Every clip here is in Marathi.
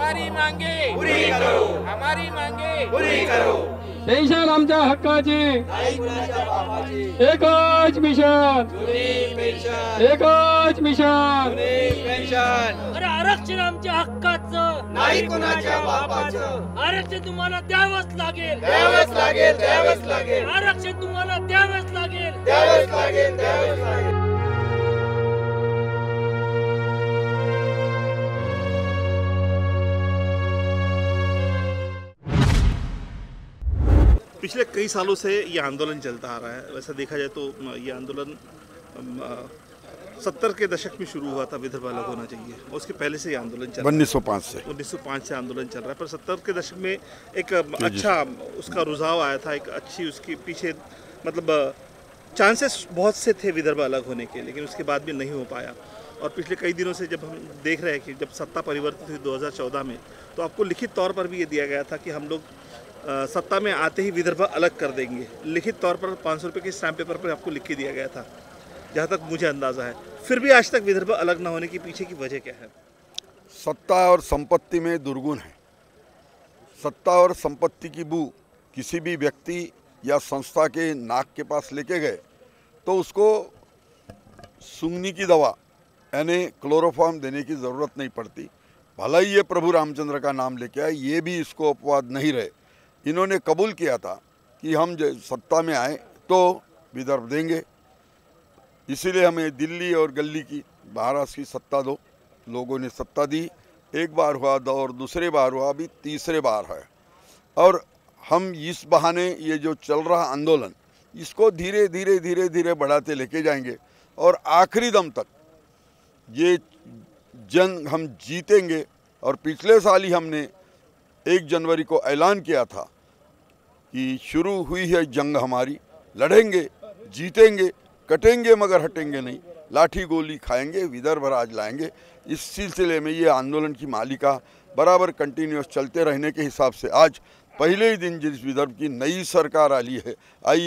हमारी मांगे पुरी करो, हमारी मांगे पुरी करो. पेन्शन आमच्या हक्काची, नाही कुणाच्या बापाची. एकच मिशन, जुनी पेन्शन, एकच मिशन. जुनी पेन्शन. अरे आरक्षण आमच्या हक्काचं, नाही कुणाच्या बापाचं. आरक्षण तुम्हाला द्यावंच लागेल, द्यावंच लागेल, द्यावंच लागेल, आरक्षण तुम्हाला द्यावंच लागेल. द्यावंच लागेल, द्यावंच लागेल. पिछले कई सालों से ये आंदोलन चलता आ रहा है। वैसा देखा जाए तो ये आंदोलन 70 के दशक में शुरू हुआ था, विदर्भ अलग होना चाहिए, और उसके पहले से ये आंदोलन चल रहा है। 1905 से आंदोलन चल रहा है, पर 70 के दशक में एक अच्छा उसका रुझाव आया था, एक अच्छी उसके पीछे मतलब चांसेस बहुत से थे विदर्भ अलग होने के, लेकिन उसके बाद भी नहीं हो पाया। और पिछले कई दिनों से जब हम देख रहे हैं कि जब सत्ता परिवर्तित हुई 2014 में, तो आपको लिखित तौर पर भी ये दिया गया था कि हम लोग सत्ता में आते ही विदर्भ अलग कर देंगे। लिखित तौर पर 500 रुपये के स्टैम्प पेपर पर आपको लिख के दिया गया था, जहाँ तक मुझे अंदाज़ा है। फिर भी आज तक विदर्भ अलग ना होने के पीछे की वजह क्या है? सत्ता और संपत्ति में दुर्गुण है। सत्ता और संपत्ति की बू किसी भी व्यक्ति या संस्था के नाक के पास लेके गए तो उसको सूंघने की दवा यानी क्लोरोफॉर्म देने की ज़रूरत नहीं पड़ती। भला ही ये प्रभु रामचंद्र का नाम लेके आए, ये भी इसको अपवाद नहीं रहे। इन्होंने कबूल किया था कि हम सत्ता में आए तो विदर्भ देंगे, इसीलिए हमें दिल्ली और गली की महाराष्ट्र की सत्ता दो। लोगों ने सत्ता दी, एक बार हुआ और दूसरे बार हुआ, अभी तीसरे बार है। और हम इस बहाने ये जो चल रहा आंदोलन, इसको धीरे धीरे धीरे धीरे बढ़ाते लेके जाएंगे और आखिरी दम तक ये जंग हम जीतेंगे। और पिछले साल ही हमने 1 जनवरी को ऐलान किया था कि शुरू हुई है जंग हमारी, लड़ेंगे, जीतेंगे, कटेंगे मगर हटेंगे नहीं, लाठी गोली खाएंगे, विदर्भ राज लाएंगे। इस सिलसिले में ये आंदोलन की मालिका बराबर कंटिन्यूस चलते रहने के हिसाब से आज पहले ही दिन जिस विदर्भ की नई सरकार आई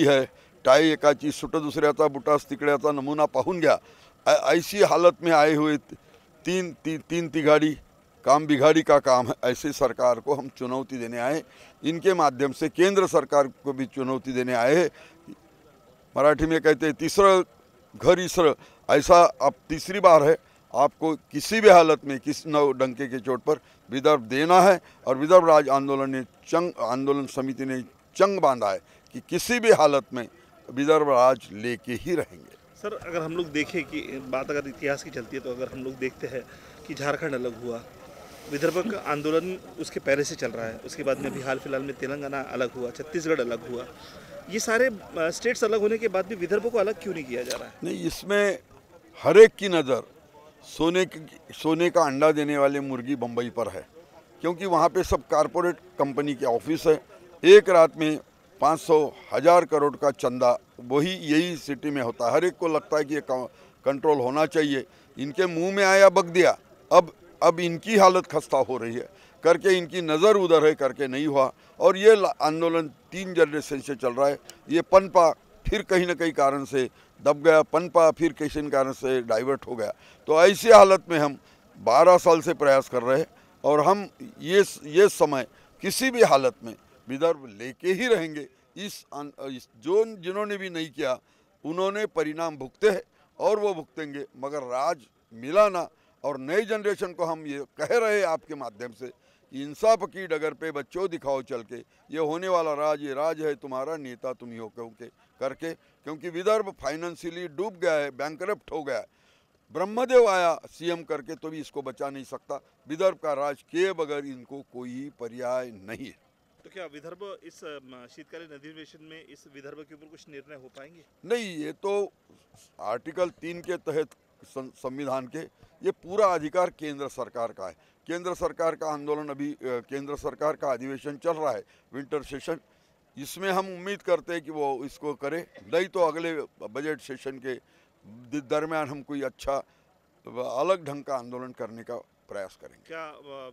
है टाई एकाची सुट दुसऱ्याचा बुटास तिकड्याचा नमूना पाहून घ्या, ऐसी हालत में आए हुए तीन तिगाड़ी काम बिगाड़ी का काम है। ऐसी सरकार को हम चुनौती देने आए, इनके माध्यम से केंद्र सरकार को भी चुनौती देने आए हैं। मराठी में कहते हैं तीसरा घर ईसर, ऐसा अब तीसरी बार है। आपको किसी भी हालत में किसी न डंके के चोट पर विदर्भ देना है। और विदर्भ राज आंदोलन समिति ने चंग बांधा है कि किसी भी हालत में विदर्भ राज लेके ही रहेंगे। सर, अगर हम लोग देखें कि बात अगर इतिहास की चलती है, तो अगर हम लोग देखते हैं कि झारखंड अलग हुआ, विदर्भ का आंदोलन उसके पहले से चल रहा है, उसके बाद में अभी हाल फिलहाल में तेलंगाना अलग हुआ, छत्तीसगढ़ अलग हुआ। ये सारे स्टेट्स अलग होने के बाद भी विदर्भ को अलग क्यों नहीं किया जा रहा है? नहीं, इसमें हर एक की नज़र सोने का अंडा देने वाले मुर्गी बम्बई पर है, क्योंकि वहाँ पे सब कारपोरेट कंपनी के ऑफिस है। एक रात में 500,000 करोड़ का चंदा वही यही सिटी में होता है। हर एक को लगता है कि ये कंट्रोल होना चाहिए। इनके मुंह में आया बक दिया, अब इनकी हालत खस्ता हो रही है करके इनकी नज़र उधर है करके नहीं हुआ। और ये आंदोलन 3 जनरेशन से चल रहा है। ये पनपा फिर कहीं ना कहीं कारण से दब गया, पनपा फिर किसी कारण से डाइवर्ट हो गया। तो ऐसी हालत में हम 12 साल से प्रयास कर रहे हैं और हम ये समय किसी भी हालत में विदर्भ लेके ही रहेंगे। जिन्होंने भी नहीं किया उन्होंने परिणाम भुगते हैं और वो भुगतेंगे, मगर राज मिला ना। और नई जनरेशन को हम ये कह रहे हैं आपके माध्यम से, इंसाफ की डगर पे बच्चों दिखाओ चल के, ये होने वाला राज ये राज है तुम्हारा, नेता तुम ही हो करके। क्योंकि विदर्भ फाइनेंशियली डूब गया है, बैंकरप्ट हो गया है। ब्रह्मदेव आया सीएम करके तो भी इसको बचा नहीं सकता। विदर्भ का राज के बगैर इनको कोई पर्याय नहीं है। तो क्या विदर्भ इस शीतकालीन अधिवेशन में इस विदर्भ के ऊपर कुछ निर्णय हो पाएंगे? नहीं, ये तो आर्टिकल 3 के तहत संविधान के ये पूरा अधिकार केंद्र सरकार का है। केंद्र सरकार का आंदोलन अभी केंद्र सरकार का अधिवेशन चल रहा है, विंटर सेशन। इसमें हम उम्मीद करते हैं कि वो इसको करे, नहीं तो अगले बजट सेशन के दरमियान हम कोई अच्छा अलग ढंग का आंदोलन करने का प्रयास करेंगे। क्या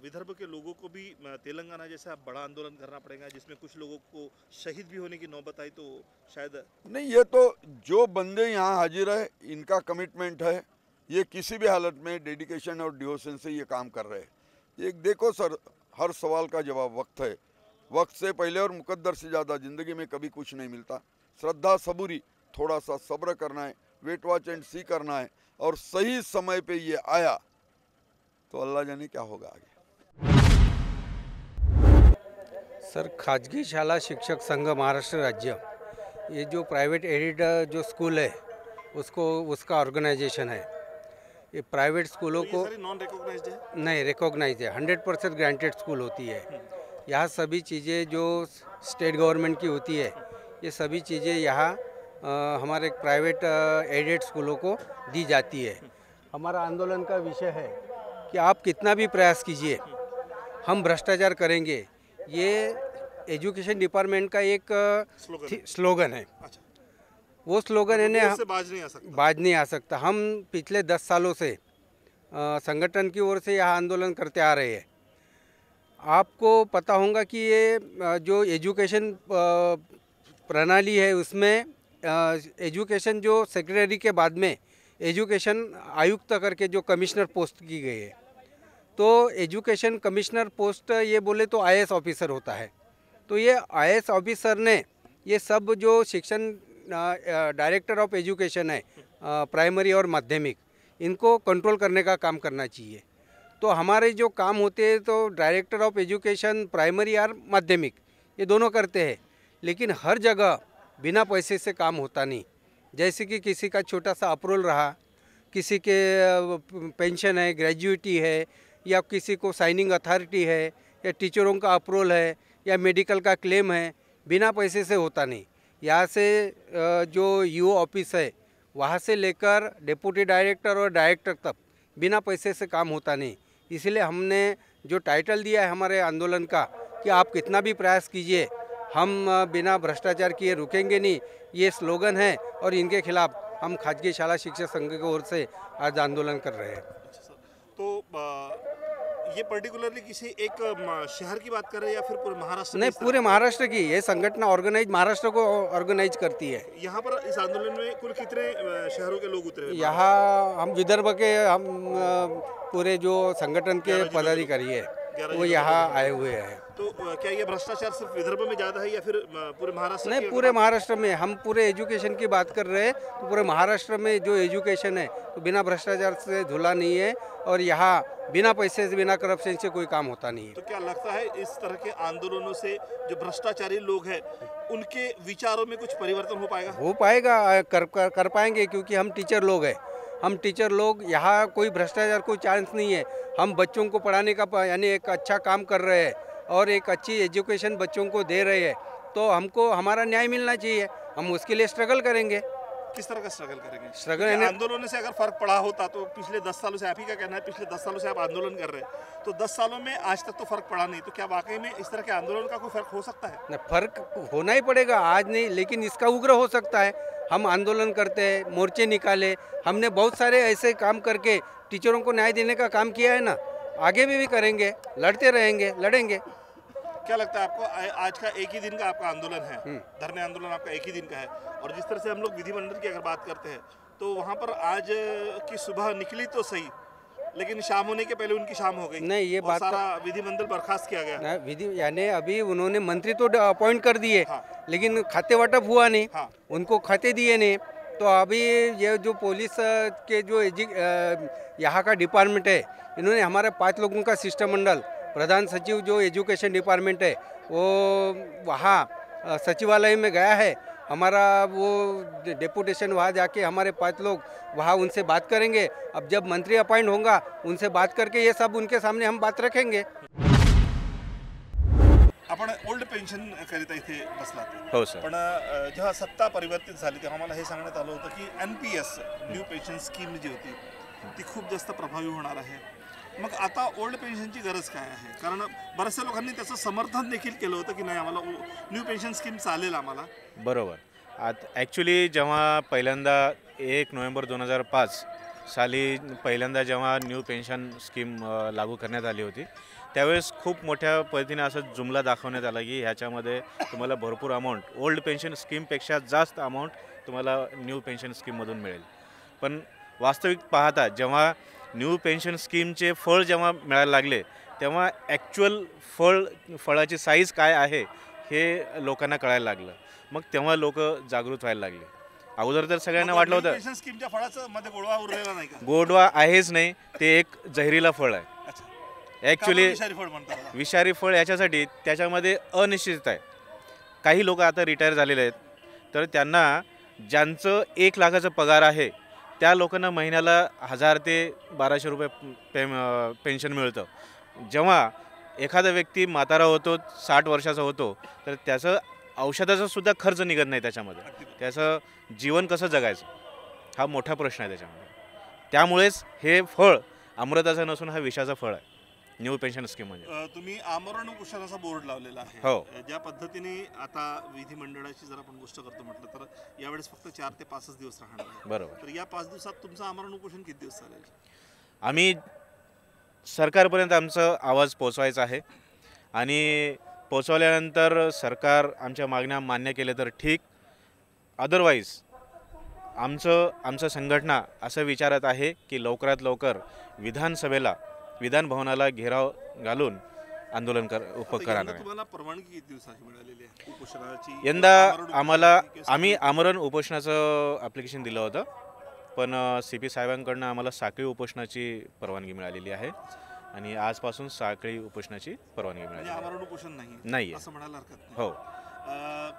विदर्भ के लोगों को भी तेलंगाना जैसा बड़ा आंदोलन करना पड़ेगा जिसमें कुछ लोगों को शहीद भी होने की नौबत आई? तो शायद नहीं, ये तो जो बंदे यहाँ हाजिर है इनका कमिटमेंट है, ये किसी भी हालत में डेडिकेशन और डिवोशन से ये काम कर रहे हैं। एक देखो सर, हर सवाल का जवाब वक्त है। वक्त से पहले और मुकद्दर से ज़्यादा ज़िंदगी में कभी कुछ नहीं मिलता। श्रद्धा सबूरी, थोड़ा सा सब्र करना है, वेट वॉच एंड सी करना है, और सही समय पे ये आया तो अल्लाह जाने क्या होगा आगे। सर, खाजगी शाला शिक्षक संघ महाराष्ट्र राज्य, ये जो प्राइवेट एडेड जो स्कूल है उसका ऑर्गेनाइजेशन है। ये प्राइवेट स्कूलों को नॉन रिकॉग्नाइज्ड है? नहीं, रिकॉग्नाइज है। 100% ग्रांटेड स्कूल होती है। यहाँ सभी चीज़ें जो स्टेट गवर्नमेंट की होती है, ये सभी चीज़ें यहाँ हमारे प्राइवेट एडेड स्कूलों को दी जाती है। हमारा आंदोलन का विषय है कि आप कितना भी प्रयास कीजिए, हम भ्रष्टाचार करेंगे। ये एजुकेशन डिपार्टमेंट का एक स्लोगन है। अच्छा। वो स्लोगन है उससे बाज नहीं आ सकता। हम पिछले 10 सालों से संगठन की ओर से यह आंदोलन करते आ रहे हैं। आपको पता होगा कि ये जो एजुकेशन प्रणाली है उसमें एजुकेशन जो सेक्रेटरी के बाद में एजुकेशन आयुक्त करके जो कमिश्नर पोस्ट की गई है, तो एजुकेशन कमिश्नर पोस्ट ये बोले तो आईएएस ऑफिसर होता है। तो ये आईएएस ऑफिसर ने ये सब जो शिक्षण डायरेक्टर ऑफ एजुकेशन है, प्राइमरी और माध्यमिक, इनको कंट्रोल करने का काम करना चाहिए। तो हमारे जो काम होते हैं तो डायरेक्टर ऑफ एजुकेशन प्राइमरी और माध्यमिक ये दोनों करते हैं, लेकिन हर जगह बिना पैसे से काम होता नहीं। जैसे कि किसी का छोटा सा अप्रूवल रहा, किसी के पेंशन है, ग्रेजुएटी है, या किसी को साइनिंग अथॉरिटी है, या टीचरों का अप्रूवल है, या मेडिकल का क्लेम है, बिना पैसे से होता नहीं। यहाँ से जो यूओ ऑफिस है वहाँ से लेकर डिप्टी डायरेक्टर और डायरेक्टर तक बिना पैसे से काम होता नहीं। इसलिए हमने जो टाइटल दिया है हमारे आंदोलन का कि आप कितना भी प्रयास कीजिए, हम बिना भ्रष्टाचार किए रुकेंगे नहीं, ये स्लोगन है। और इनके खिलाफ हम खाजगी शाला शिक्षक संघ की ओर से आज आंदोलन कर रहे हैं। तो ये पर्टिकुलरली किसी एक शहर की बात कर रहे हैं या फिर पूरे महाराष्ट्र? नहीं, पूरे महाराष्ट्र की ये संगठन ऑर्गेनाइज महाराष्ट्र को ऑर्गेनाइज करती है। यहाँ पर इस आंदोलन में कुल कितने शहरों के लोग उतरे? यहाँ हम विदर्भ के हम पूरे जो संगठन के पदाधिकारी है वो यहाँ आए हुए हैं। तो क्या ये भ्रष्टाचार सिर्फ विदर्भ में ज़्यादा है या फिर पूरे महाराष्ट्र? नहीं, पूरे महाराष्ट्र में। हम पूरे एजुकेशन की बात कर रहे हैं तो पूरे महाराष्ट्र में जो एजुकेशन है तो बिना भ्रष्टाचार से धुला नहीं है, और यहाँ बिना पैसे से, बिना करप्शन से कोई काम होता नहीं है। तो क्या लगता है इस तरह के आंदोलनों से जो भ्रष्टाचारी लोग हैं उनके विचारों में कुछ परिवर्तन हो पाएगा? हो पाएगा, कर पाएंगे, क्योंकि हम टीचर लोग हैं। हम टीचर लोग यहाँ कोई भ्रष्टाचार कोई चांस नहीं है। हम बच्चों को पढ़ाने का यानी एक अच्छा काम कर रहे हैं और एक अच्छी एजुकेशन बच्चों को दे रहे हैं, तो हमको हमारा न्याय मिलना चाहिए। हम उसके लिए स्ट्रगल करेंगे। किस तरह का स्ट्रगल करेंगे? स्ट्रगल आंदोलन से अगर फर्क पड़ा होता तो पिछले 10 सालों से, आप ही का कहना है पिछले 10 सालों से आप आंदोलन कर रहे हैं, तो 10 सालों में आज तक तो फर्क पड़ा नहीं, तो क्या वाकई में इस तरह के आंदोलन का कोई फर्क हो सकता है? नहीं, फर्क होना ही पड़ेगा, आज नहीं लेकिन इसका उग्र हो सकता है। हम आंदोलन करते हैं, मोर्चे निकाले, हमने बहुत सारे ऐसे काम करके टीचरों को न्याय देने का काम किया है ना, आगे भी करेंगे, लड़ते रहेंगे, लड़ेंगे। क्या लगता है आपको आज का एक ही दिन का आपका आंदोलन है, धरने आंदोलन आपका एक ही दिन का है, और जिस तरह से हम लोग विधिमंडल की अगर बात करते हैं तो वहाँ पर आज की सुबह निकली तो सही, लेकिन शाम होने के पहले उनकी शाम हो गई। नहीं, ये बात सारा विधिमंडल बर्खास्त किया गया। विधि यानी अभी उन्होंने मंत्री तो अपॉइंट कर दिए, हाँ। लेकिन खाते वाटप हुआ नहीं, हाँ। उनको खाते दिए नहीं। तो अभी ये जो पुलिस के जो यहाँ का डिपार्टमेंट है, इन्होंने हमारे 5 लोगों का शिष्टमंडल, प्रधान सचिव जो एजुकेशन डिपार्टमेंट है वो वहाँ सचिवालय में गया है। हमारा वो डेपुटेशन वहाँ जाके हमारे 5 लोग वहाँ उनसे बात करेंगे। अब जब मंत्री अपॉइंट होगा उनसे बात करके ये सब उनके सामने हम बात रखेंगे। आपण ओल्ड पेन्शन करिता इथे बसलात. हो सर. पण जेव्हा सत्ता परिवर्तित झाली तेव्हा मला हे सांगण्यात आलं होतं की NPS न्यू पेन्शन स्कीम जी होती ती खूप जास्त प्रभावी होणार आहे. मग आता ओल्ड पेन्शनची गरज काय आहे? कारण बऱ्याचशा लोकांनी त्याचं समर्थन देखील केलं होतं की नाही आम्हाला न्यू पेन्शन स्कीम चालेल आम्हाला. बरोबर. आता ॲक्च्युली जेव्हा पहिल्यांदा 1 नोव्हेंबर 2005 साली पहिल्यांदा जेव्हा न्यू पेन्शन स्कीम लागू करण्यात आली होती त्यावेळेस खूप मोठ्या पद्धतीने असं जुमला दाखवण्यात आला की ह्याच्यामध्ये तुम्हाला भरपूर अमाऊंट ओल्ड पेन्शन स्कीमपेक्षा जास्त अमाऊंट तुम्हाला न्यू पेन्शन स्कीममधून मिळेल. पण वास्तविक पाहता जेव्हा न्यू पेन्शन स्कीमचे फळ जेव्हा मिळायला लागले तेव्हा ॲक्च्युअल फळाची साईज काय आहे हे लोकांना कळायला लागलं. मग तेव्हा लोक जागृत व्हायला लागले. अगोदर तर सगळ्यांना वाटलं होतं पेन्शन स्कीमच्या फळाचं मध्ये गोडवा उरलेला नाही का? गोडवा आहेच नाही, ते एक जहरीला फळ आहे. ॲक्च्युली विषारी फळ म्हणतात. विषारी फळ याच्यासाठी त्याच्यामध्ये अनिश्चितता आहे. काही लोक आता रिटायर झालेले आहेत, तर त्यांना ज्यांचं 1 लाखाचा पगार आहे त्या लोकांना महिन्याला 1000 ते 1200 रुपये पेन्शन मिळतं. जेव्हा एखादा व्यक्ती म्हातारा होतो, 60 वर्षाचा होतो, तर त्याचं औषधाचा सुद्धा खर्च निघत नाही त्याच्यामध्ये. त्याचं जीवन कसं जगायचं हा मोठा प्रश्न आहे त्याच्यामध्ये. त्यामुळेच हे फळ अमृताचं नसून हा विषाचा फळ आहे न्यू पेन्शन स्कीम म्हणजे. तुम्ही आमरण उपोषणाचा बोर्ड लावलेला आहे. हो. ज्या पद्धतीने आता विधिमंडळाची जर आपण गोष्ट करतो म्हटलं तर यावेळेस फक्त 4 ते 5 दिवस राहणार आहे. बरोबर. तर या 5 दिवसात तुमचं आमरण उपोषण किती दिवस चालेल? आम्ही सरकारपर्यंत आमचा आवाज पोचवायचा आहे आणि पोचवल्यानंतर सरकार आमच्या मागण्या मान्य केल्या तर ठीक. अदरवाईज आमचं संघटना असं विचारत आहे की लवकरात लवकर विधान भवनाला घेराव घालून आंदोलन करणार आहे. तुम्हाला परवानगी किती दिवसाची मिळालेली आहे उपोषणाची? यंदा आम्ही आमरण उपोषणाचं ॲप्लिकेशन दिलं होतं, पण CP साहेबांकडनं आम्हाला साखळी उपोषणाची परवानगी मिळालेली आहे आणि आजपासून साखळी उपोषणाची परवानगी मिळाली. आमरण उपोषण नाही असं म्हणायला हरकत नाही. हो.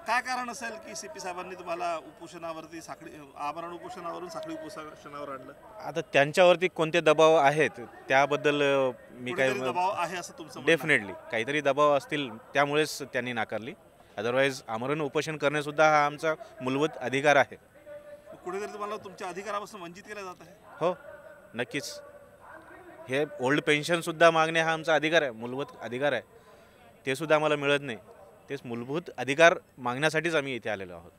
काय कारण असेल की CP साहेबांनी तुम्हाला उपोषणावरती आमरण उपोषणावरून साखळी उपोषणावर आणलं? आता त्यांच्यावरती कोणते दबाव आहेत त्याबद्दल मी काय दबाव आहे असं तुमचं? डेफिनेटली काहीतरी दबाव असतील, त्यामुळेच त्यांनी नाकारली. अदरवाईज आमरण उपोषण करणेसुद्धा हा आमचा मूलभूत अधिकार आहे. कुठेतरी तुम्हाला तुमच्या अधिकारापासून वंचित केलं जात आहे? हो, नक्कीच. हे ओल्ड पेन्शनसुद्धा मागणे हा आमचा अधिकार आहे, मूलभूत अधिकार आहे. ते सुद्धा आम्हाला मिळत नाही. तेच मूलभूत अधिकार मागण्यासाठीच आम्ही इथे आलेलो आहोत.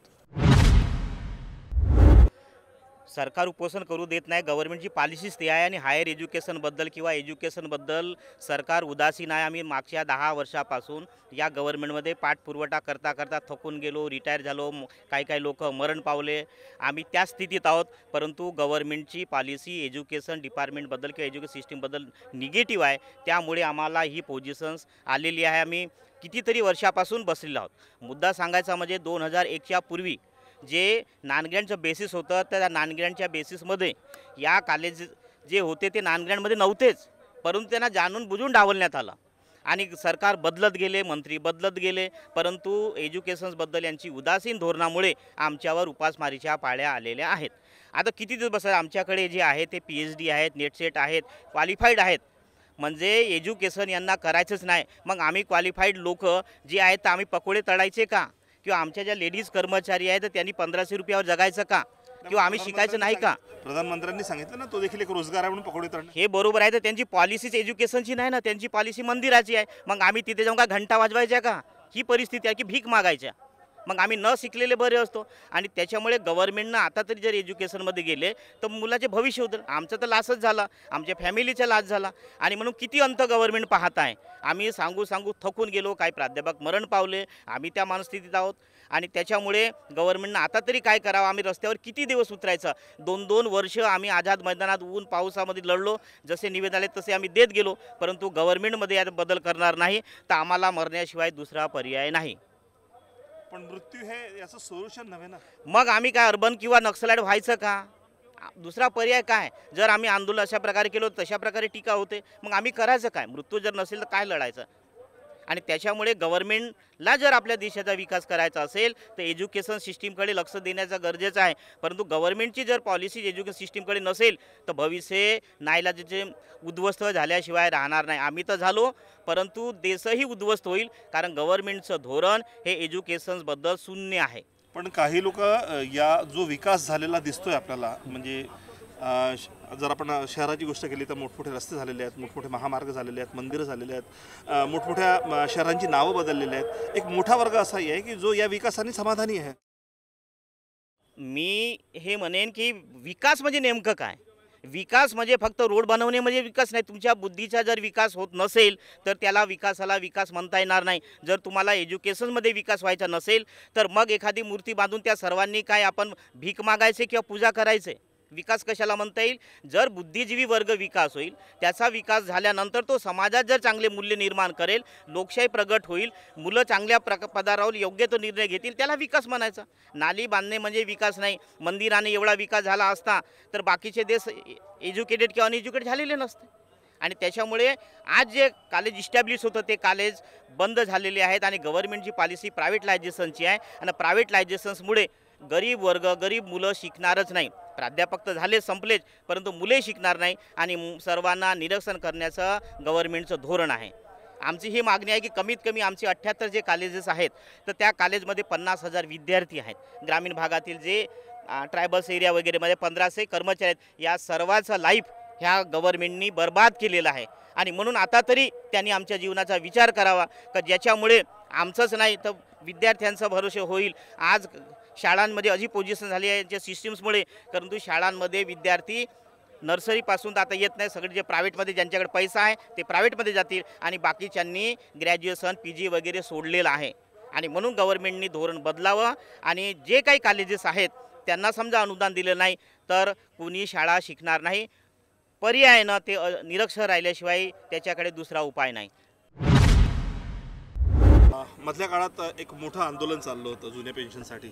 सरकार उपोषण करू देत नाही. गव्हर्नमेंटची पॉलिसीच ती आहे आणि हायर एज्युकेशनबद्दल किंवा एज्युकेशनबद्दल सरकार उदासीन आहे. आम्ही मागच्या 10 वर्षापासून या गव्हर्नमेंटमध्ये पाठपुरवठा करता थकून गेलो, रिटायर झालो, काही लोक मरण पावले. आम्ही त्या स्थितीत आहोत. परंतु गव्हर्नमेंटची पॉलिसी एज्युकेशन डिपार्टमेंटबद्दल किंवा एज्युकेशन सिस्टीमबद्दल निगेटिव्ह आहे. त्यामुळे आम्हाला ही पोझिशन्स आलेली आहे. आम्ही कितीतरी वर्षापासून बसलेलो आहोत. मुद्दा सांगायचा म्हणजे 2001च्या पूर्वी जे नॉनग्रँटचं बेसिस होतं, त्या नॉनग्रँटच्या बेसिसमध्ये या कॉलेज जे होते ते नॉनग्रँटमध्ये नव्हतेच, परंतु त्यांना जाणून बुजून डावलण्यात आलं आणि सरकार बदलत गेले, मंत्री बदलत गेले, परंतु एज्युकेशन्सबद्दल यांची उदासीन धोरणामुळे आमच्यावर उपासमारीच्या पाळ्या आलेल्या आहेत. आता किती दिवस बस आमच्याकडे जे आहे ते PhD आहेत, नेटसेट आहेत, क्वालिफाईड आहेत. म्हणजे एज्युकेशन यांना करायचंच नाही. मग आम्ही क्वालिफाईड लोक जे आहेत तर आम्ही पकोडे तळायचे का? किंवा आमच्या ज्या लेडीज कर्मचारी आहेत तर त्यांनी 1500 रुपयावर जगायचं का? किंवा आम्ही शिकायचं नाही का? प्रधानमंत्र्यांनी सांगितलं ना, तो देखील एक रोजगार आहे म्हणून पकोडे तळणे. हे बरोबर आहे. तर त्यांची पॉलिसीच एज्युकेशनची नाही ना, त्यांची पॉलिसी मंदिराची आहे. मग आम्ही तिथे जाऊन का घंटा वाजवायच्या का? ही परिस्थिती आहे की भीक मागायच्या. मग आम्ही न शिकलेले बरे असतो. आणि त्याच्यामुळे गव्हर्नमेंटनं आता तरी जर एज्युकेशनमध्ये गेले तर मुलाचे भविष्य होतं. आमचं तर लॉसच झाला, आमच्या फॅमिलीचा लॉस झाला. आणि म्हणून किती अंत गव्हर्नमेंट पाहत आहे. आम्ही सांगू थकून गेलो, काही प्राध्यापक मरण पावले, आम्ही त्या मनस्थितीत आहोत. आणि त्याच्यामुळे गव्हर्नमेंटनं आता तरी काय करावं? आम्ही रस्त्यावर किती दिवस उतरायचं? 2-2 वर्ष आम्ही आझाद मैदानात ऊन पावसामध्ये लढलो, जसे निवेदन आले तसे आम्ही देत गेलो. परंतु गव्हर्नमेंटमध्ये यात बदल करणार नाही तर आम्हाला मरण्याशिवाय दुसरा पर्याय नाही. पण मृत्यू हे याचं सोल्युशन नव्हे ना. मग आम्ही काय अर्बन किंवा नक्सलाईट व्हायचं का? दुसरा पर्याय काय? जर आम्ही आंदोलन अशा प्रकारे केलं तशा प्रकारे टीका होते, मग आम्ही करायचं काय? मृत्यू जर नसेल तर काय लढायचं? आणि त्याच्यामुळे गव्हर्नमेंटला जर आपल्या देशाचा विकास करायचा असेल तर एज्युकेशन सिस्टीमकडे लक्ष देण्याचं गरजेचं आहे. परंतु गव्हर्नमेंटची जर पॉलिसी एज्युकेशन सिस्टीमकडे नसेल तर भविष्य नाईलाजाचे उद्ध्वस्त झाल्याशिवाय राहणार नाही. आम्ही तर झालो, परंतु देशही उद्ध्वस्त होईल, कारण गव्हर्नमेंटचं धोरण हे एज्युकेशनबद्दल शून्य आहे. पण काही लोक या जो विकास झालेला दिसतोय आपल्याला, म्हणजे जर आपण शहराची गोष्ट केली तर मोठमोठे रस्ते झालेले आहेत, मोठमोठे महामार्ग झालेले आहेत, मंदिरं झालेले आहेत, मोठमोठ्या शहरांची नावं बदललेली आहेत. एक मोठा वर्ग असाही आहे की जो या विकासाने समाधानी आहे. मी हे म्हणेन की विकास म्हणजे नेमकं काय? विकास म्हणजे फक्त रोड बनवणे म्हणजे विकास नाही. तुमच्या बुद्धीचा जर विकास होत नसेल तर त्याला विकासाला विकास म्हणता येणार नाही. जर तुम्हाला एज्युकेशनमध्ये विकास व्हायचा नसेल तर मग एखादी मूर्ती बांधून त्या सर्वांनी काय आपण भीक मागायचे किंवा पूजा करायचे? विकास कशाला म्हणता येईल? जर बुद्धिजीवी वर्ग विकास होईल, त्याचा विकास झाल्यानंतर तो समाजात जर चांगले मूल्य निर्माण करेल, लोकशाही प्रगट होईल, मुलं चांगल्या पदावर योग्य तो निर्णय घेतील, त्याला विकास म्हणायचा. नाली बांधणे म्हणजे विकास नाही. मंदिराने एवढा विकास झाला असता तर बाकीचे देश एज्युकेटेड किंवा अनएज्युकेटेड झालेले नसते. आणि त्याच्यामुळे आज जे कॉलेज इस्टॅब्लिश होतं ते कॉलेज बंद झालेले आहेत आणि गव्हर्नमेंटची पॉलिसी प्रायव्हेटलायझेशनची आहे. आणि प्रायव्हेटलायझेशन्समुळे गरीब वर्ग, गरीब मुलं शिकणारच नाही. प्राध्यापक तर झाले, संपलेच, परंतु मुले शिकणार नाही आणि सर्वांना निरसन करण्याचं गव्हर्नमेंटचं धोरण आहे. आमची ही मागणी आहे की कमीत कमी आमचे 78 जे कॉलेजेस आहेत तर त्या कॉलेजमध्ये 50,000 विद्यार्थी आहेत. ग्रामीण भागातील जे ट्रायबल्स एरिया वगैरेमध्ये 1500 कर्मचारी आहेत. या सर्वांचं लाईफ ह्या गव्हर्नमेंटनी बर्बाद केलेलं आहे. आणि म्हणून आता तरी त्यांनी आमच्या जीवनाचा विचार करावा का ज्याच्यामुळे आमचंच नाही तर विद्यार्थ्यांचा भरोसे होईल. आज शाळांमध्ये अशी पोझिशन झाली आहे ज्या सिस्टीम्समुळे, परंतु शाळांमध्ये विद्यार्थी नर्सरीपासून आता येत नाही. सगळे जे प्रायव्हेटमध्ये ज्यांच्याकडे पैसा आहे ते प्रायव्हेटमध्ये जातील आणि बाकीच्यांनी ग्रॅज्युएशन PG वगैरे सोडलेलं आहे. आणि म्हणून गव्हर्नमेंटनी धोरण बदलावं आणि जे काही कॉलेजेस आहेत त्यांना समजा अनुदान दिलं नाही तर कुणी शाळा शिकणार नाही. पर्यायानं ते निरक्षर राहिल्याशिवाय त्याच्याकडे दुसरा उपाय नाही. मधल्या काळात एक मोठं आंदोलन चाललं होतं जुन्या पेन्शनसाठी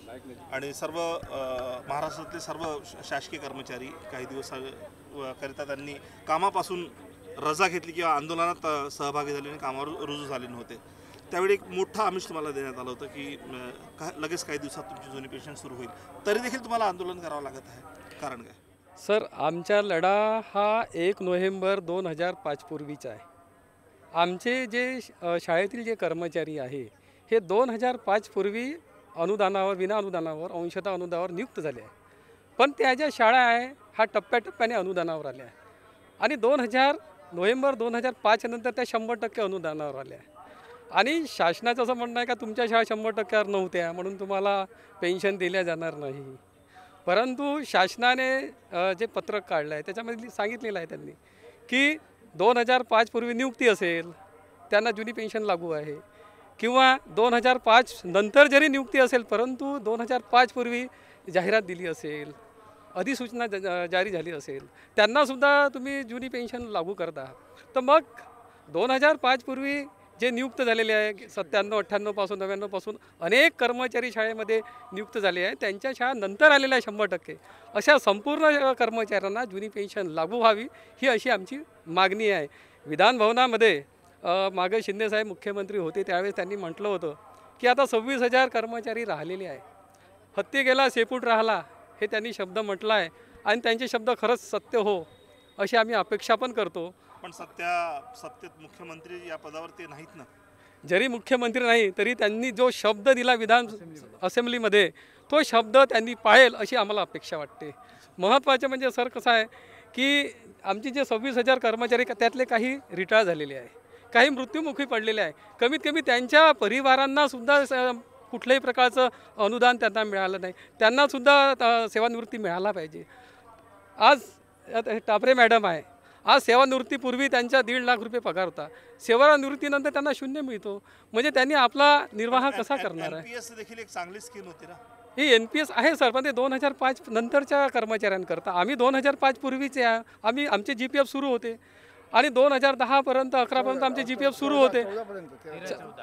आणि सर्व महाराष्ट्रातले सर्व शासकीय कर्मचारी काही दिवसाकरिता त्यांनी कामापासून रजा घेतली किंवा आंदोलनात सहभागी झाले आणि कामावर रुजू झाले नव्हते. त्यावेळी एक मोठं आमिष तुम्हाला देण्यात आलं होतं की लगेच काही दिवसात तुमची जुनी पेन्शन सुरू होईल. तरी देखील तुम्हाला आंदोलन करावं लागत आहे, कारण काय? सर, आमचा लढा हा 1 नोव्हेंबर 2005 पूर्वीचा आहे. आमचे जे शाळेतील जे कर्मचारी आहे हे 2005 पूर्वी अनुदानावर, विना अनुदानावर, अंशतः अनुदानावर नियुक्त झाले आहे. पण त्या ज्या शाळा आहे हा टप्प्याटप्प्याने अनुदानावर आल्या आहे आणि नोव्हेंबर 2005 नंतर त्या 100% अनुदानावर आल्या आहे. आणि शासनाचं असं म्हणणं आहे का तुमच्या शाळा 100%वर नव्हत्या म्हणून तुम्हाला पेन्शन दिल्या जाणार नाही. परंतु शासनाने जे पत्रक काढलं आहे त्याच्यामध्ये सांगितलेलं आहे त्यांनी की 2005 पूर्वी नियुक्ती असेल त्यांना जुनी पेन्शन लागू आहे, किंवा 2005 नंतर जरी नियुक्ती असेल परंतु 2005 पूर्वी जाहिरात दिली असेल, अधिसूचना जारी झाली असेल, त्यांनासुद्धा तुम्ही जुनी पेन्शन लागू करता. तर मग 2005 पूर्वी जे नियुक्त झालेले आहे 97, 98 पासून 99 पासून अनेक कर्मचारी शाळेमध्ये नियुक्त झाले आहे, त्यांच्या शाळा नंतर आलेल्या 100%, अशा संपूर्ण कर्मचाऱ्यांना जुनी पेन्शन लागू व्हावी ही अशी आमची मागणी आहे. विधानभवनामध्ये मागे शिंदेसाहेब मुख्यमंत्री होते त्यावेळेस त्यांनी म्हटलं होतं की आता 26,000 कर्मचारी राहिलेले आहे, हत्ती गेला शेपूट राहिला, हे त्यांनी शब्द म्हटला आहे आणि त्यांचे शब्द खरंच सत्य हो अशी आम्ही अपेक्षा पण करतो. पण सत्तेत मुख्यमंत्री या पदावर ते नाहीत ना. जरी मुख्यमंत्री नाही तरी त्यांनी जो शब्द दिला विधान असेंब्लीमध्ये तो शब्द त्यांनी पाळेल अशी आम्हाला अपेक्षा वाटते. महत्त्वाचं म्हणजे सर कसं आहे की आमचे जे 26,000 कर्मचारी त्यातले काही रिटायर झालेले आहे, काही मृत्युमुखी पडलेले आहे, कमीत कमी त्यांच्या परिवारांनासुद्धा कुठल्याही प्रकारचं अनुदान त्यांना मिळालं नाही, त्यांनासुद्धा सेवानिवृत्ती मिळायला पाहिजे. आज टापरे मॅडम आहे, आज सेवानिवृत्तीपूर्वी त्यांचा 1.5 लाख रुपये पगार होता, सेवानिवृत्तीनंतर त्यांना 0 मिळतो. म्हणजे त्यांनी आपला निर्वाह कसा करणार आहे? NPS देखील एक चांगली स्कीम होती ना. ही NPS आहे सर, पण ते 2005 नंतरच्या कर्मचाऱ्यांकरता. आम्ही 2005 पूर्वीचे आम्ही आमचे GPF सुरू होते आणि 2010पर्यंत 11पर्यंत आमचे GPF सुरू होते,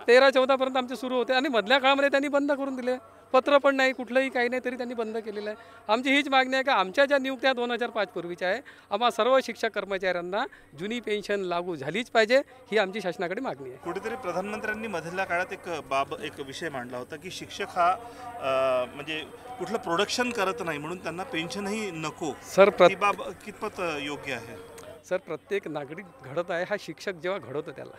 13-14पर्यंत आमचे सुरू होते आणि मधल्या काळामध्ये त्यांनी बंद करून दिले. पत्र पण नाही, कुठलंही काही नाही, तरी त्यांनी बंद केलेलं आहे. आमची हीच मागणी आहे की आमच्या ज्या नियुक्त्या 2005 पूर्वीच्या आहे आम्हा सर्व शिक्षक कर्मचाऱ्यांना जुनी पेन्शन लागू झालीच पाहिजे, ही आमची शासनाकडे मागणी आहे. कुठेतरी प्रधानमंत्र्यांनी मधल्या काळात एक विषय मांडला होता की शिक्षक हा म्हणजे कुठलं प्रोडक्शन करत नाही म्हणून त्यांना पेन्शनही नको. सर ती बाब कितपत योग्य आहे? सर, प्रत्येक नागरिक घडत आहे हा शिक्षक जेव्हा घडवतो त्याला.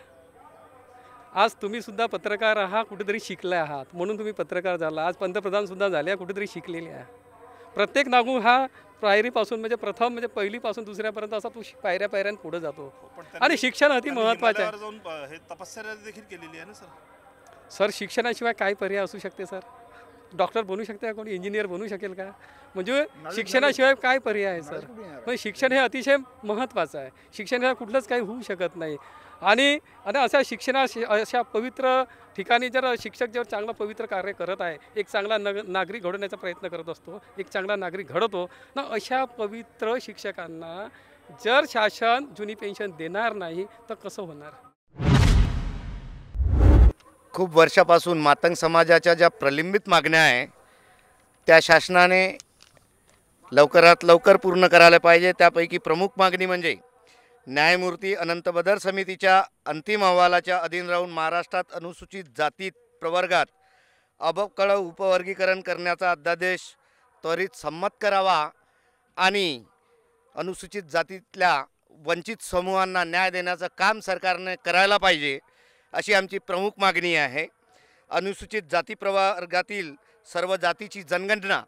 आज तुम्ही सुद्धा पत्रकार आहात, कुठेतरी शिकले आहात म्हणून तुम्ही पत्रकार झाला. आज पंतप्रधानसुद्धा झाल्या, कुठेतरी शिकलेले आहे. प्रत्येक नागरिक हा प्रायरीपासून म्हणजे प्रथम म्हणजे पहिलीपासून दुसऱ्यापर्यंत असा तो पायऱ्यापायऱ्यानं पुढे जातो आणि शिक्षण अति महत्त्वाचं आहे. हे तपस्या देखील केलेली आहे ना सर. सर, शिक्षणाशिवाय काय पर्याय असू शकते सर? डॉक्टर बनू शकते का कोणी? इंजिनियर बनू शकेल का? म्हणजे शिक्षणाशिवाय काय पर्याय आहे सर? म्हणजे शिक्षण हे अतिशय महत्त्वाचं आहे. शिक्षणाशिवाय कुठलंच काही होऊ शकत नाही. आणि आणि अशा अशा पवित्र ठिकाणी जर शिक्षक जर चांगलं पवित्र कार्य करत आहे, एक चांगला नागरिक घडवण्याचा प्रयत्न करत असतो, एक चांगला नागरिक घडवतो ना, अशा पवित्र शिक्षकांना जर शासन जुनी पेन्शन देणार नाही तर कसं होणार? खूप वर्षापासून मातंग समाजाच्या ज्या प्रलंबित मागण्या आहे त्या शासनाने लवकरात लवकर पूर्ण करायला पाहिजे. त्यापैकी प्रमुख मागणी म्हणजे न्यायमूर्ती अनंत बदर समितीच्या अंतिम अहवालाच्या अधीन राहून महाराष्ट्रात अनुसूचित जाती प्रवर्गात अबकळ उपवर्गीकरण करण्याचा अध्यादेश त्वरित संमत करावा आणि अनुसूचित जातीतल्या वंचित समूहांना न्याय देण्याचं काम सरकारने करायला पाहिजे अशी आमची प्रमुख मागणी आहे. अनुसूचित जाती प्रवर्गातील सर्व जातीची जनगणना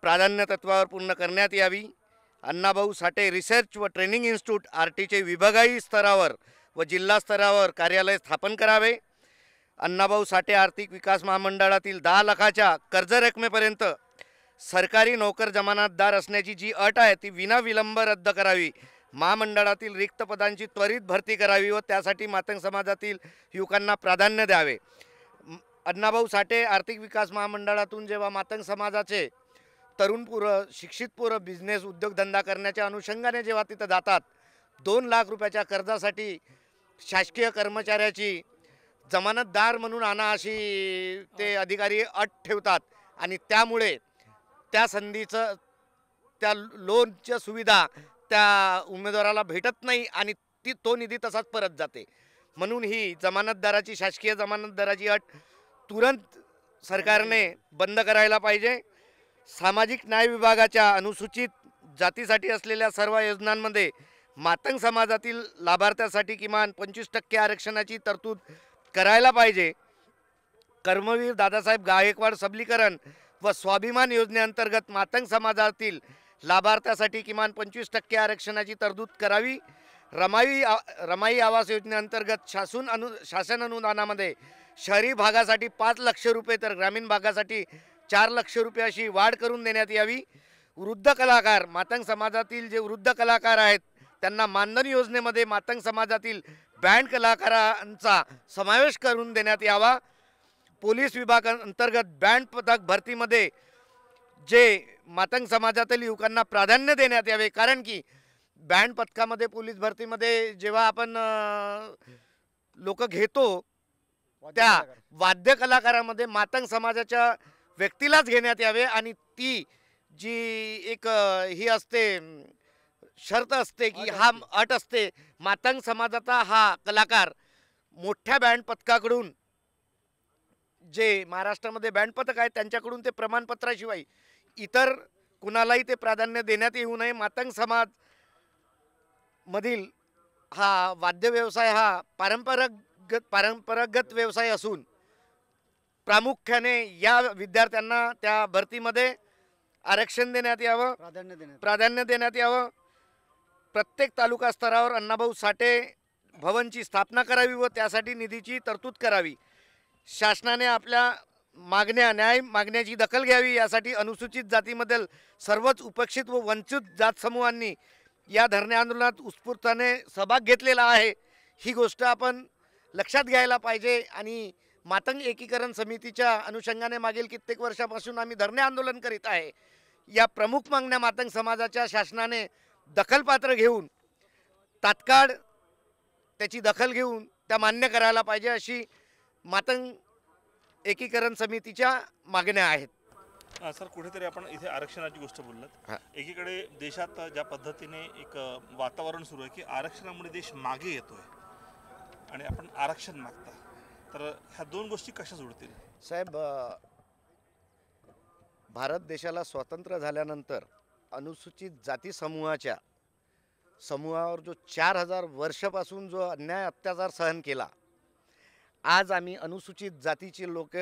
प्राधान्य तत्वावर पूर्ण करण्यात यावी. अण्णाभाऊ साठे रिसर्च व ट्रेनिंग इन्स्टिट्यूट RTचे विभागीय स्तरावर व जिल्हा स्तरावर कार्यालय स्थापन करावे. अण्णाभाऊ साठे आर्थिक विकास महामंडळातील 10 लाखाच्या कर्ज रकमेपर्यंत सरकारी नोकर जमानतदार असण्याची जी अट आहे ती विनाविलंब रद्द करावी. महामंडळातील रिक्त पदांची त्वरित भरती करावी व त्यासाठी मातंग समाजातील युवकांना प्राधान्य द्यावे. अण्णाभाऊ साठे आर्थिक विकास महामंडळातून जेव्हा मातंग समाजाचे तरुण पोरं, शिक्षित पोरं बिझनेस उद्योगधंदा करण्याच्या अनुषंगाने जेव्हा तिथं जातात, 2 लाख रुपयाच्या कर्जासाठी शासकीय कर्मचाऱ्याची जमानतदार म्हणून आणा अशी ते अधिकारी अट ठेवतात आणि त्यामुळे त्या संधीचं, त्या लोनच्या सुविधा त्या उमेदवाराला भेटत नाही आणि तो निधी तसाच परत जाते. म्हणून ही जमानतदाराची, शासकीय जमानतदाराची अट तुरंत सरकारने बंद करायला पाहिजे. सामाजिक न्याय विभागाच्या अनुसूचित जातीसाठी असलेल्या सर्व योजनांमध्ये मातंग समाजातील लाभार्थ्यासाठी किमान 25% आरक्षणाची तरतूद करायला पाहिजे. कर्मवीर दादासाहेब गायकवाड सबलीकरण व स्वाभिमान योजनेअंतर्गत मातंग समाजातील लाभार्थ्यासाठी किमान 25% आरक्षणाची तरतूद करावी. रमाई आवास योजनेअंतर्गत शासन अनुदानामध्ये शहरी भागासाठी 5 लाख रुपये तर ग्रामीण भागासाठी 4 लाख रुपये अशी वाढ करून देण्यात यावी. वृद्ध कलाकार, मातंग समाजातील जे वृद्ध कलाकार आहेत त्यांना मानधन योजनेमध्ये मातंग समाजातील बँड कलाकारांचा समावेश करून देण्यात यावा. पोलीस विभागाअंतर्गत बँड पथक भरतीमध्ये जे मातंग समाजातील युवकांना प्राधान्य देण्यात यावे. कारण की बँड पथकामध्ये, पोलीस भरतीमध्ये जेव्हा आपण लोक घेतो त्या वाद्य कलाकारामध्ये मातंग समाजाच्या व्यक्तीलाच घेण्यात यावे आणि ती जी एक ही असते, शर्त असते की हा अट असते, मातंग समाजाचा हा कलाकार मोठ्या बँड पथकाकडून, जे महाराष्ट्रामध्ये बँड पथक आहे त्यांच्याकडून ते प्रमाणपत्राशिवाय इतर कुणालाही ते प्राधान्य देण्यात येऊ नये. मातंग समाज मधील हा वाद्य व्यवसाय हा परंपरागत व्यवसाय असून प्रामुख्याने या विद्यार्थ्यांना त्या भरतीमध्ये आरक्षण देण्यात यावं, प्राधान्य देण्यात यावं. प्रत्येक तालुका स्तरावर अण्णाभाऊ साठे भवनची स्थापना करावी व त्यासाठी निधीची तरतूद करावी. शासनाने आपल्या न्याय मागण्याची दखल घ्यावी. यासाठी अनुसूचित जातीमधील सर्वच उपेक्षित व वंचित जात समूहांनी या धरणे आंदोलनात उत्स्फूर्तपणे सहभाग घेतलेला आहे. ही गोष्ट आपण लक्षात घ्यायला पाहिजे आणि मातंग एकीकरण समितीच्या अनुषंगाने मागील कित्येक वर्षापासून आम्ही धरणे आंदोलन करीत आहे. या प्रमुख मागण्या मातंग समाजाच्या शासनाने दखलपात्र घेऊन तात्काळ त्याची दखल घेऊन त्या मान्य करायला पाहिजे अशी मातंग एकीकरण समितीच्या मागण्या आहेत. सर, कुठेतरी आपण इथे आरक्षणाची गोष्ट बोललात. एकीकडे देशात ज्या पद्धतीने एक वातावरण सुरू आहे की आरक्षणामुळे देश मागे येतोय आणि आपण आरक्षण मागता, तर ह्या दोन गोष्टी कशा जोडतील? साहेब, भारत देशाला स्वातंत्र्य झाल्यानंतर अनुसूचित जाती समूहावर जो 4000 वर्षापासून जो अन्याय अत्याचार सहन केला, आज आम्ही अनुसूचित जातीचे लोक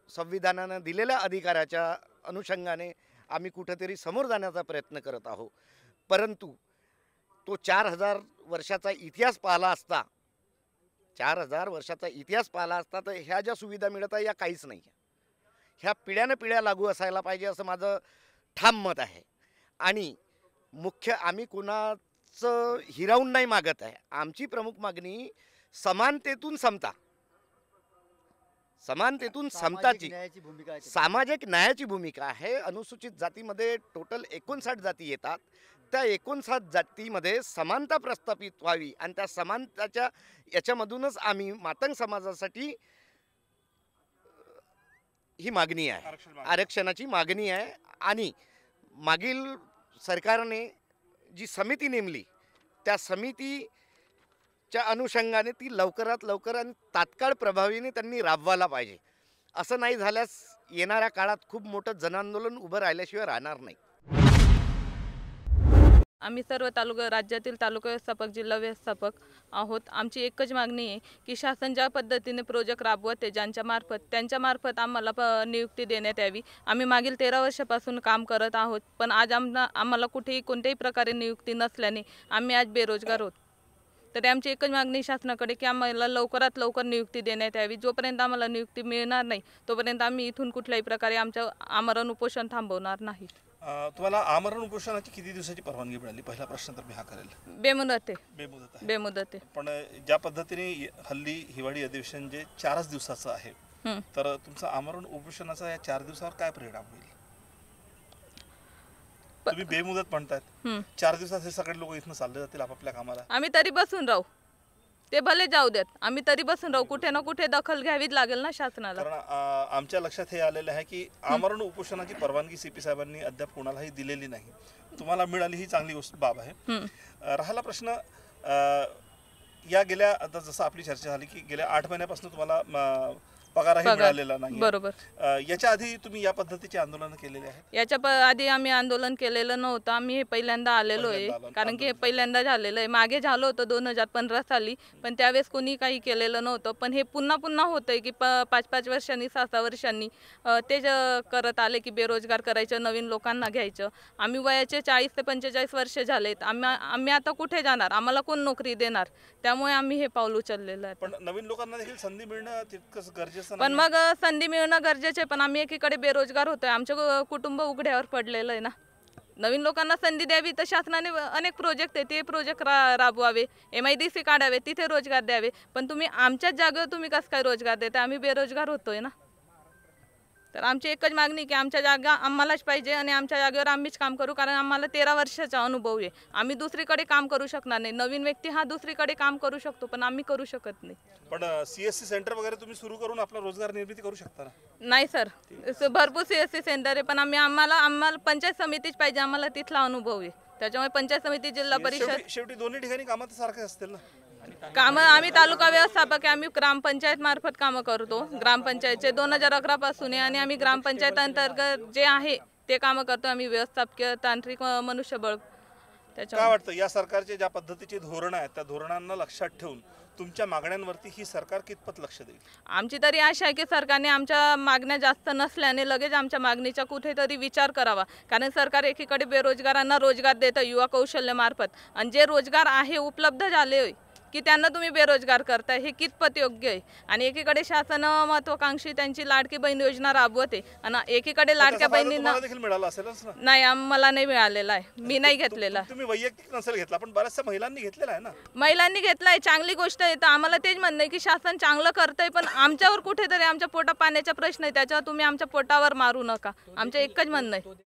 संविधानानं दिलेल्या अधिकाराच्या अनुषंगाने आम्ही कुठेतरी समोर जाण्याचा प्रयत्न करत आहोत. परंतु तो 4000 वर्षाचा इतिहास पाहिला असता, 4000 वर्षाचा इतिहास पाहिला असता तर ह्या ज्या सुविधा मिळत आहे या काहीच नाही. ह्या पिढ्यानं पिढ्या लागू असायला पाहिजे असं माझं ठाम मत आहे. आणि मुख्य आम्ही हिरावून नाही मागत आहे. आमची प्रमुख मागणी समानतेतून समता, समानतेतून समताची, सामाजिक न्यायाची भूमिका आहे. अनुसूचित जातीमध्ये टोटल 59 जाती येतात. त्या 59 जातीमध्ये समानता प्रस्थापित व्हावी आणि त्या समानताच्या याच्यामधूनच आम्ही मातंग समाजासाठी ही मागणी आहे, आरक्षणाची मागणी आहे. आणि मागील सरकारने जी समिती नेमली त्या समितीच्या अनुषंगाने ती लवकरात लवकर आणि तात्काळ प्रभावीने त्यांनी राबवायला पाहिजे. असं नाही झाल्यास येणाऱ्या काळात खूप मोठं जनआंदोलन उभं राहिल्याशिवाय राहणार नाही. आम्ही सर्व राज्यातील तालुका व्यवस्थापक, जिल्हा व्यवस्थापक आहोत. आमची एकच मागणी आहे की शासन ज्या पद्धतीने प्रोजेक्ट राबवते त्यांच्यामार्फत आम्हाला नियुक्ती देण्यात यावी. आम्ही मागील 13 वर्षापासून काम करत आहोत, पण आज आम्हाला कुठेही कोणत्याही प्रकारे नियुक्ती नसल्याने आम्ही आज बेरोजगार आहोत. तर आमची एकच मागणी शासनाकडे की आम्हाला लवकरात लवकर नियुक्ती देण्यात यावी. जोपर्यंत आम्हाला नियुक्ती मिळणार नाही तोपर्यंत आम्ही इथून कुठल्याही प्रकारे आमचं आमरण उपोषण थांबवणार नाही. तुम्हाला आमरण उपोषणाची किती दिवसाची परवानगी मिळाली? पहिला प्रश्न तर मी हा करेल. बेमुदत आहे. पण ज्या पद्धतीने हल्ली हिवाळी अधिवेशन जे 4 दिवसाचं आहे, तर तुमचं आमरण उपोषणाचा या 4 दिवसावर काय परिणाम होईल? तुम्ही बेमुदत म्हणतायत, 4 दिवसात हे सगळे लोक इथनं चालले जातील आपापल्या कामाला. आम्ही तरी बसून राहू, ते भले जाऊ देत, आम्ही तरी बसून राहू. कुठे ना कुठे दखल घ्यावीच लागेल ना शासनाला. कारण आमच्या लक्षात हे आलेलं आहे की आमरण उपोषणाची परवानगी CP साहेबांनी अद्याप कोणालाही दिलेली नाही. तुम्हाला मिळाली ही चांगली बाब आहे. राहिला प्रश्न, या गेल्या आता जसं आपली चर्चा झाली की गेल्या 8 महिन्यापासून तुम्हाला पगारही मिळालेला नाही. बरोबर. याच्या आधी तुम्ही या पद्धतीचे आंदोलन केलेले आहे? याच्या आधी आम्ही आंदोलन केलेलं नव्हतं. आम्ही हे पहिल्यांदा आलेलो आहे, कारण की हे पहिल्यांदा झालेलं आहे. मागे झालं होतं 2015 साली, पण त्यावेळेस कोणी काही केलेलं नव्हतं. पण हे पुन्हा पुन्हा होतंय की 5-5 वर्षांनी 6-6 वर्षांनी ते करत आले की बेरोजगार करायचं, नवीन लोकांना घ्यायचं. आम्ही वयाचे 40 ते 45 वर्ष झालेत. आम्ही आता कुठे जाणार? आम्हाला कोण नोकरी देणार? त्यामुळे आम्ही हे पाऊल उचललेलं आहे. पण नवीन लोकांना देखील संधी मिळणं तितकंच गरजेचं. पण मग संधी मिळणं गरजेचे, पण आम्ही एकीकडे बेरोजगार होतोय. आमचं कुटुंब उघड्यावर पडलेलं आहे ना. नवीन लोकांना संधी द्यावी तर शासनाने अनेक प्रोजेक्ट आहे, ते प्रोजेक्ट राबवावे, MIDC काढावे, तिथे रोजगार द्यावे. पण तुम्ही आमच्याच जागेवर तुम्ही कसं काय रोजगार देता? आम्ही बेरोजगार होतोय ना. तर आमची एकच मागणी की आमच्या जागा आम्हालाच पाहिजे आणि आमच्या जागेवर आम्हीच काम करू, कारण आम्हाला 13 वर्षाचा अनुभव आहे. आम्ही दुसरीकडे काम करू शकणार नाही. नवीन व्यक्ती हा दुसरीकडे काम करू शकतो, पण आम्ही करू शकत नाही. पण CSC सेंटर वगैरे तुम्ही सुरू करून आपला रोजगार निर्मिती करू शकता ना? नाही सर, भरपूर CSC सेंटर आहे, पण आम्हाला पंचायत समितीच पाहिजे. आम्हाला तिथला अनुभव आहे, त्याच्यामुळे पंचायत समिती, जिल्हा परिषद, शेवटी दोन्ही ठिकाणी कामात सारखे असतील ना कामं. आम्ही तालुका व्यवस्थापक आहे, आम्ही ग्रामपंचायत मार्फत कामं करतो. ग्रामपंचायतचे 2011 पासून आहे आणि आम्ही ग्रामपंचायत अंतर्गत जे आहे ते कामं करतो. आम्ही व्यवस्थापकीय, तांत्रिक, मनुष्यबळ. काय वाटतं या सरकारचे ज्या पद्धतीचे धोरण आहेत त्या धोरणांना लक्षात ठेवून तुमच्या मागण्यांवरती ही सरकार कितपत लक्ष देईल? आमची तरी आशा आहे की सरकारने आमच्या मागण्या जास्त नसल्याने लगेच आमच्या मागणीचा कुठेतरी विचार करावा. कारण सरकार एकीकडे बेरोजगारांना रोजगार देतं युवा कौशल्यामार्फत, आणि जे रोजगार आहे उपलब्ध झाले की त्यांना तुम्ही बेरोजगार करताय, हे कितपत योग्य आहे? आणि एकीकडे शासन महत्वाकांक्षी त्यांची लाडकी बहीण योजना राबवते आणि एकीकडे लाडक्या बहिणींना मिळाला असेलच ना? नाही, आम्हाला नाही मिळालेला आहे. मी नाही घेतलेला. तुम्ही वैयक्तिक नसेल घेतला, पण बऱ्याचशा महिलांनी घेतलेला आहे ना? महिलांनी घेतलाय, चांगली गोष्ट आहे. तर आम्हाला तेच म्हणणं आहे की शासन चांगलं करतंय, पण आमच्यावर कुठेतरी आमच्या पोटा पाण्याचा प्रश्न आहे, त्याच्यावर तुम्ही आमच्या पोटावर मारू नका. आमचं एकच म्हणणं आहे.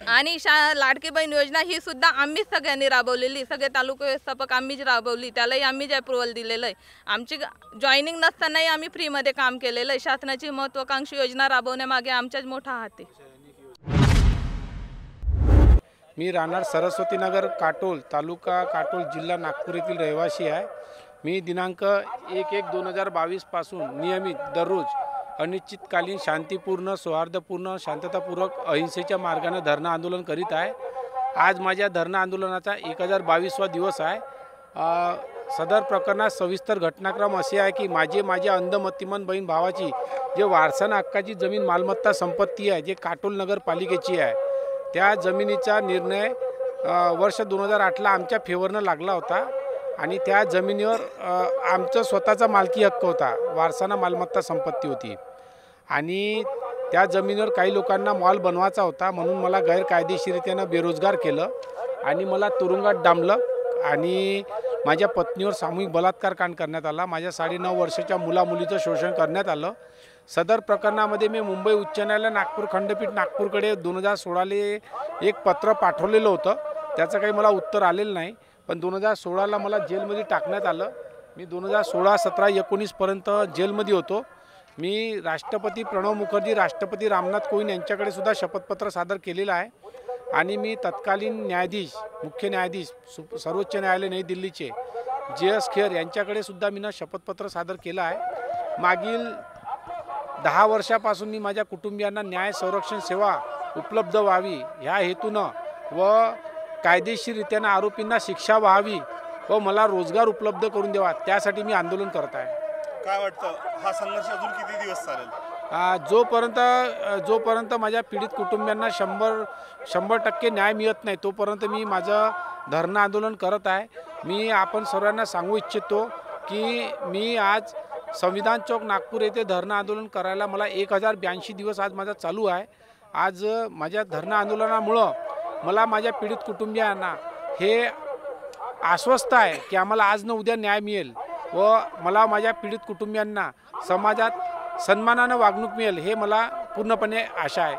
आणि लाडकी बहीण योजना ही सुद्धा आम्हीच सगळ्यांनी राबवलेली, सगळे तालुका व्यवस्थापक आम्हीच राबवली, त्यालाही आम्हीच अप्रुव्हल दिलेलं आहे. आमची जॉईनिंग नसतानाही आम्ही फ्रीमध्ये काम केलेलं आहे. शासनाची महत्वाकांक्षी योजना राबवण्यामागे आमचाच मोठा हात आहे. मी राहणार सरस्वतीनगर, काटोल, तालुका काटोल, जिल्हा नागपूर येथील रहिवासी आहे. मी दिनांक 1/1/2022 पासून नियमित दररोज अनिश्चितकालीन शांतिपूर्ण, सौहार्दपूर्ण, शांततापूर्वक अहिंसेच्या मार्गाने धरणं आंदोलन करीत आहे. आज माझ्या धरणं आंदोलनाचा 1022वा दिवस आहे. सदर प्रकरणात सविस्तर घटनाक्रम असे आहे की माझ्या अंधमतिमंद बहीण भावाची जे वारसाना हक्काची जमीन मालमत्ता संपत्ती आहे, जे काटोल नगरपालिकेची आहे, त्या जमिनीचा निर्णय वर्ष 2008ला आमच्या फेवरनं लागला होता आणि त्या जमिनीवर आमचं स्वतःचा मालकी हक्क होता, वारसाना मालमत्ता संपत्ती होती. आणि त्या जमिनीवर काही लोकांना मॉल बनवायचा होता, म्हणून मला गैरकायदेशीरित्यानं बेरोजगार केलं आणि मला तुरुंगात डांबलं आणि माझ्या पत्नीवर सामूहिक बलात्कार कांड करण्यात आला. माझ्या 9.5 वर्षाच्या मुलामुलीचं शोषण करण्यात आलं. सदर प्रकरणामध्ये मी मुंबई उच्च न्यायालय नागपूर खंडपीठ नागपूरकडे 2016 एक पत्र पाठवलेलं होतं. त्याचं काही मला उत्तर आलेलं नाही. पण 2016ला मला जेलमध्ये टाकण्यात आलं. मी 2016, 17, 19पर्यंत जेलमध्ये होतो. मी राष्ट्रपती प्रणव मुखर्जी, राष्ट्रपती रामनाथ कोविंद यांच्याकडे सुद्धा शपथपत्र सादर केलेलं आहे आणि मी तत्कालीन न्यायाधीश, मुख्य न्यायाधीश सर्वोच्च न्यायालय नवी दिल्लीचे JS खेर यांच्याकडे सुद्धा मी शपथपत्र सादर केलं आहे. मागील 10 वर्षापासून मी माझ्या कुटुंबियांना न्याय संरक्षण सेवा उपलब्ध व्हावी ह्या हेतूनं व कायदेशीररित्यानं आरोपींना शिक्षा व्हावी व मला रोजगार उपलब्ध करून द्यावा त्यासाठी मी आंदोलन करत आहे. काय वाटतं हा संघर्ष अजून किती दिवस चालेल? जोपर्यंत माझ्या पीडित कुटुंबियांना 100% न्याय मिळत नाही तोपर्यंत मी माझं धरणं आंदोलन करत आहे. मी आपण सर्वांना सांगू इच्छितो की मी आज संविधान चौक नागपूर येथे धरणं आंदोलन करायला मला 1082 दिवस आज माझा चालू आहे. आज माझ्या धरणं आंदोलनामुळं मला माझ्या पीडित कुटुंबियांना हे आश्वस्त आहे की आम्हाला आज न उद्या न्याय मिळेल व मला माझ्या पीडित कुटुंबियांना समाजात सन्मानानं वागणूक मिळेल हे मला पूर्णपणे आशा आहे.